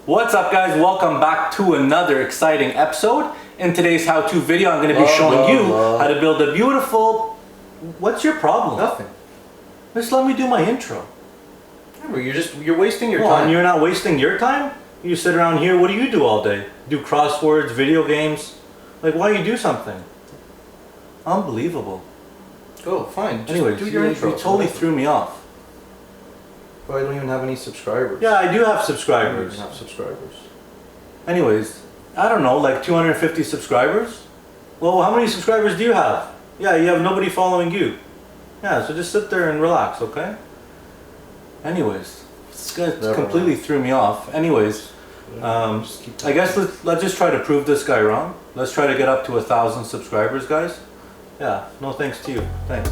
What's up guys, welcome back to another exciting episode. In today's how-to video I'm going to be showing you how to build a beautiful... What's your problem? Nothing. Just let me do my intro. You're wasting your time. You're not wasting your time? You sit around here, what do you do all day? Do crosswords, video games? Like, why don't you do something? Unbelievable. Oh, fine. Anyways, do your intro. You totally threw me off. Well, I don't even have any subscribers. Yeah, I do have I subscribers. don't even have subscribers. Anyways, I don't know, like 250 subscribers? Well, how many subscribers do you have? Yeah, you have nobody following you. Yeah, so just sit there and relax, okay? Anyways, this guy completely threw me off. Anyways, I guess let's just try to prove this guy wrong. Let's try to get up to 1,000 subscribers, guys. Yeah, no thanks to you. Thanks.